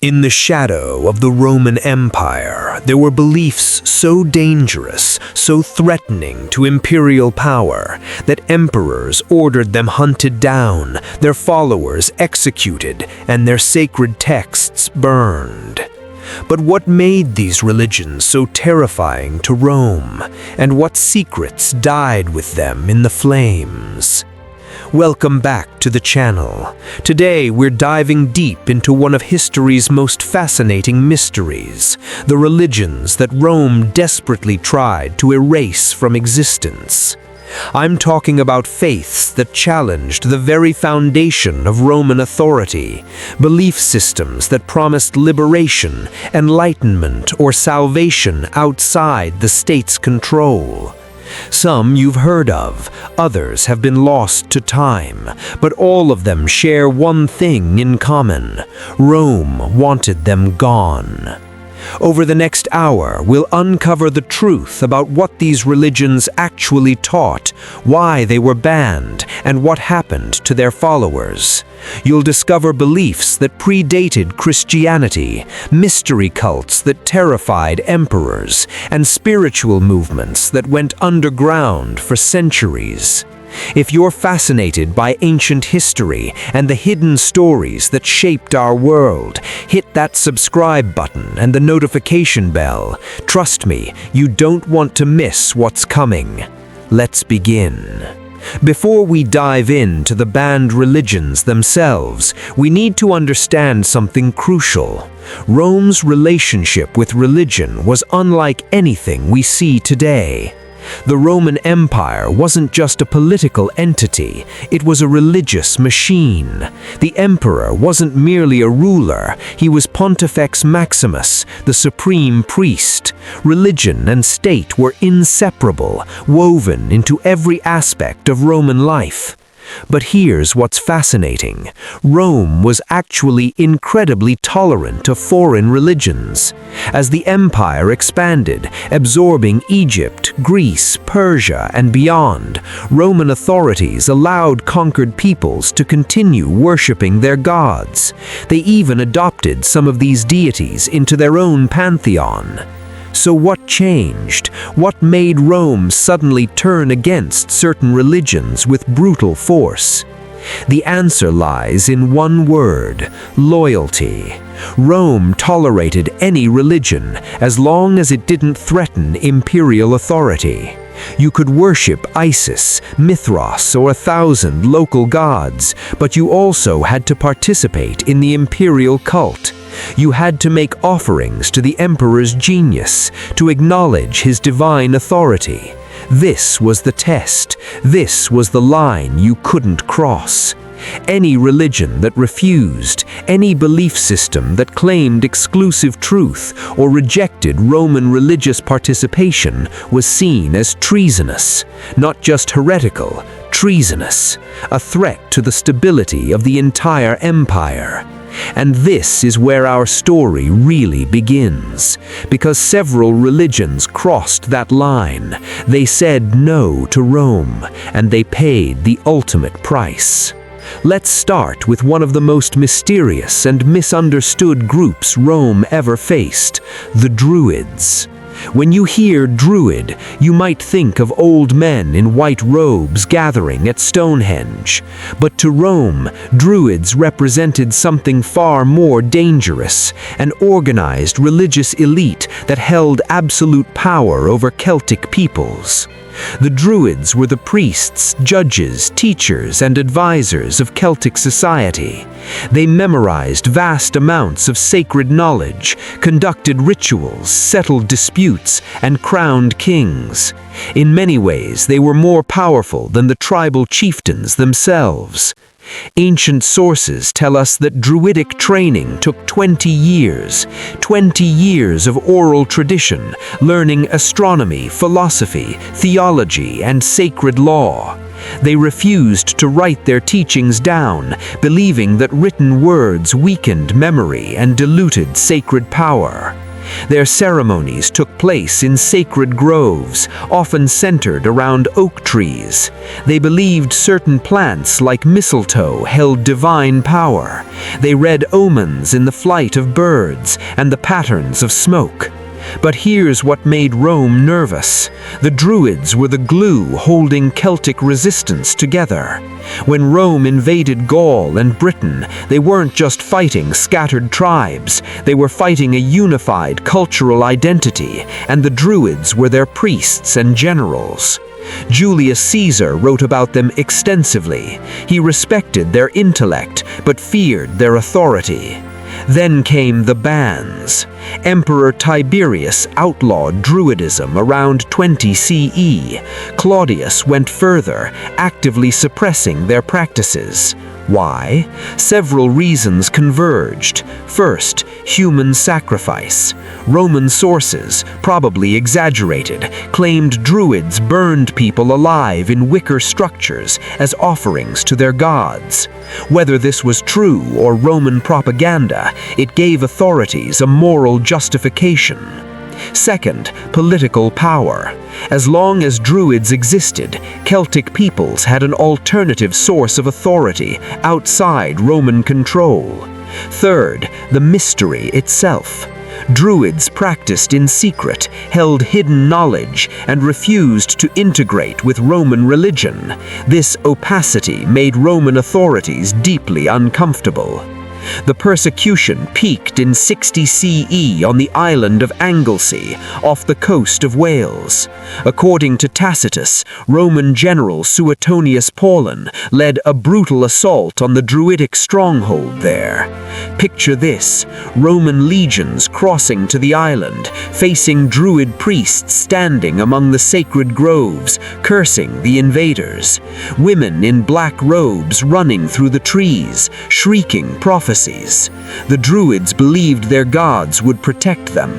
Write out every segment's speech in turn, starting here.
In the shadow of the Roman Empire, there were beliefs so dangerous, so threatening to imperial power, that emperors ordered them hunted down, their followers executed, and their sacred texts burned. But what made these religions so terrifying to Rome, and what secrets died with them in the flames? Welcome back to the channel. Today we're diving deep into one of history's most fascinating mysteries, the religions that Rome desperately tried to erase from existence. I'm talking about faiths that challenged the very foundation of Roman authority, belief systems that promised liberation, enlightenment, or salvation outside the state's control. Some you've heard of, others have been lost to time, but all of them share one thing in common: Rome wanted them gone. Over the next hour, we'll uncover the truth about what these religions actually taught, why they were banned, and what happened to their followers. You'll discover beliefs that predated Christianity, mystery cults that terrified emperors, and spiritual movements that went underground for centuries. If you're fascinated by ancient history and the hidden stories that shaped our world, hit that subscribe button and the notification bell. Trust me, you don't want to miss what's coming. Let's begin. Before we dive into the banned religions themselves, we need to understand something crucial. Rome's relationship with religion was unlike anything we see today. The Roman Empire wasn't just a political entity, it was a religious machine. The emperor wasn't merely a ruler, he was Pontifex Maximus, the supreme priest. Religion and state were inseparable, woven into every aspect of Roman life. But here's what's fascinating. Rome was actually incredibly tolerant of foreign religions. As the empire expanded, absorbing Egypt, Greece, Persia, and beyond, Roman authorities allowed conquered peoples to continue worshipping their gods. They even adopted some of these deities into their own pantheon. So what changed? What made Rome suddenly turn against certain religions with brutal force? The answer lies in one word: loyalty. Rome tolerated any religion as long as it didn't threaten imperial authority. You could worship Isis, Mithras, or 1,000 local gods, but you also had to participate in the imperial cult. You had to make offerings to the emperor's genius, to acknowledge his divine authority. This was the test. This was the line you couldn't cross. Any religion that refused, any belief system that claimed exclusive truth or rejected Roman religious participation was seen as treasonous, not just heretical, treasonous, a threat to the stability of the entire empire. And this is where our story really begins, because several religions crossed that line. They said no to Rome, and they paid the ultimate price. Let's start with one of the most mysterious and misunderstood groups Rome ever faced: the Druids. When you hear Druid, you might think of old men in white robes gathering at Stonehenge. But to Rome, Druids represented something far more dangerous: an organized religious elite that held absolute power over Celtic peoples. The Druids were the priests, judges, teachers, and advisors of Celtic society. They memorized vast amounts of sacred knowledge, conducted rituals, settled disputes, and crowned kings. In many ways, they were more powerful than the tribal chieftains themselves. Ancient sources tell us that Druidic training took 20 years of oral tradition, learning astronomy, philosophy, theology, and sacred law. They refused to write their teachings down, believing that written words weakened memory and diluted sacred power. Their ceremonies took place in sacred groves, often centered around oak trees. They believed certain plants like mistletoe held divine power. They read omens in the flight of birds and the patterns of smoke. But here's what made Rome nervous. The Druids were the glue holding Celtic resistance together. When Rome invaded Gaul and Britain, they weren't just fighting scattered tribes, they were fighting a unified cultural identity, and the Druids were their priests and generals. Julius Caesar wrote about them extensively. He respected their intellect, but feared their authority. Then came the bans. Emperor Tiberius outlawed Druidism around 20 CE. Claudius went further, actively suppressing their practices. Why? Several reasons converged. First, human sacrifice. Roman sources, probably exaggerated, claimed Druids burned people alive in wicker structures as offerings to their gods. Whether this was true or Roman propaganda, it gave authorities a moral justification. Second, political power. As long as Druids existed, Celtic peoples had an alternative source of authority outside Roman control. Third, the mystery itself. Druids practiced in secret, held hidden knowledge, and refused to integrate with Roman religion. This opacity made Roman authorities deeply uncomfortable. The persecution peaked in 60 CE on the island of Anglesey, off the coast of Wales. According to Tacitus, Roman general Suetonius Paulin led a brutal assault on the Druidic stronghold there. Picture this: Roman legions crossing to the island, facing Druid priests standing among the sacred groves, cursing the invaders. Women in black robes running through the trees, shrieking prophecies. The Druids believed their gods would protect them.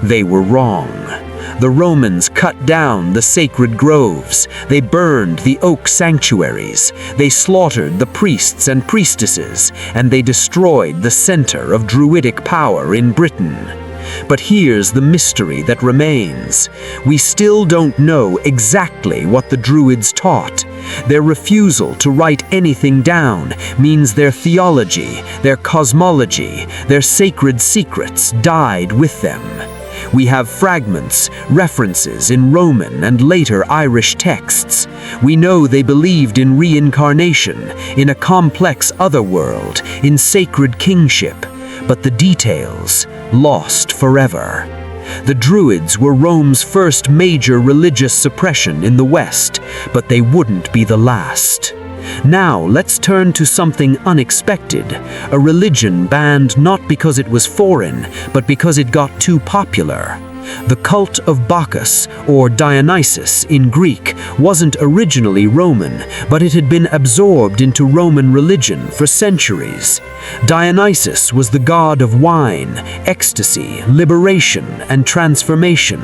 They were wrong. The Romans cut down the sacred groves. They burned the oak sanctuaries. They slaughtered the priests and priestesses, and they destroyed the center of Druidic power in Britain. But here's the mystery that remains. We still don't know exactly what the Druids taught. Their refusal to write anything down means their theology, their cosmology, their sacred secrets died with them. We have fragments, references in Roman and later Irish texts. We know they believed in reincarnation, in a complex otherworld, in sacred kingship. But the details, lost forever. The Druids were Rome's first major religious suppression in the West, but they wouldn't be the last. Now let's turn to something unexpected, a religion banned not because it was foreign, but because it got too popular. The cult of Bacchus, or Dionysus in Greek, wasn't originally Roman, but it had been absorbed into Roman religion for centuries. Dionysus was the god of wine, ecstasy, liberation, and transformation.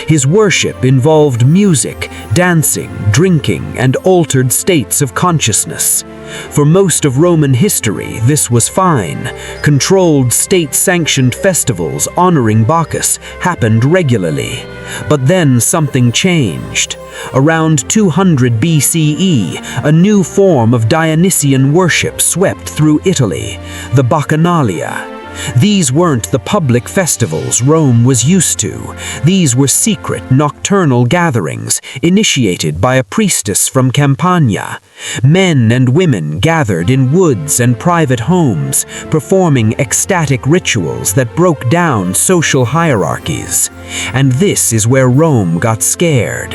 His worship involved music, dancing, drinking, and altered states of consciousness. For most of Roman history, this was fine. Controlled, state-sanctioned festivals honoring Bacchus happened regularly. But then something changed. Around 200 BCE, a new form of Dionysian worship swept through Italy, the Bacchanalia. These weren't the public festivals Rome was used to. These were secret, nocturnal gatherings, initiated by a priestess from Campania. Men and women gathered in woods and private homes, performing ecstatic rituals that broke down social hierarchies. And this is where Rome got scared.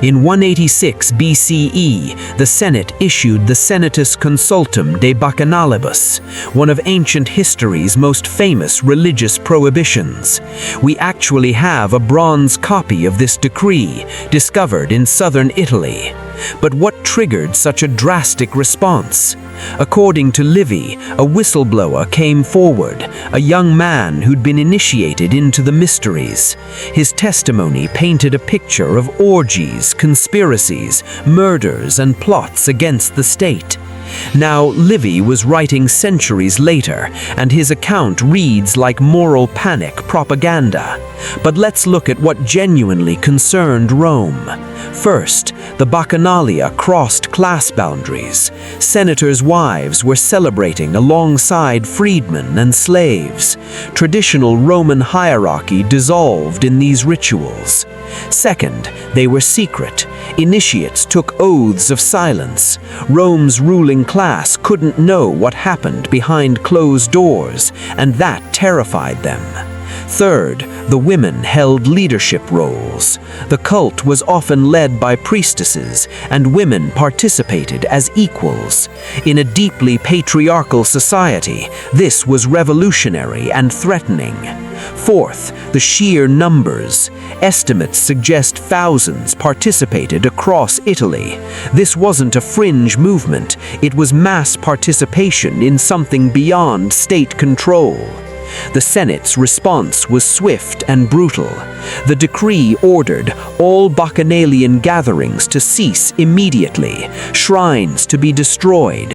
In 186 BCE, the Senate issued the Senatus Consultum de Bacchanalibus, one of ancient history's most famous religious prohibitions. We actually have a bronze copy of this decree, discovered in southern Italy. But what triggered such a drastic response? According to Livy, a whistleblower came forward, a young man who'd been initiated into the mysteries. His testimony painted a picture of orgies, conspiracies, murders, and plots against the state. Now, Livy was writing centuries later, and his account reads like moral panic propaganda. But let's look at what genuinely concerned Rome. First, the Bacchanalia crossed class boundaries. Senators' wives were celebrating alongside freedmen and slaves. Traditional Roman hierarchy dissolved in these rituals. Second, they were secret. Initiates took oaths of silence. Rome's ruling class couldn't know what happened behind closed doors, and that terrified them. Third, the women held leadership roles. The cult was often led by priestesses, and women participated as equals. In a deeply patriarchal society, this was revolutionary and threatening. Fourth, the sheer numbers. Estimates suggest thousands participated across Italy. This wasn't a fringe movement, it was mass participation in something beyond state control. The Senate's response was swift and brutal. The decree ordered all Bacchanalian gatherings to cease immediately, shrines to be destroyed,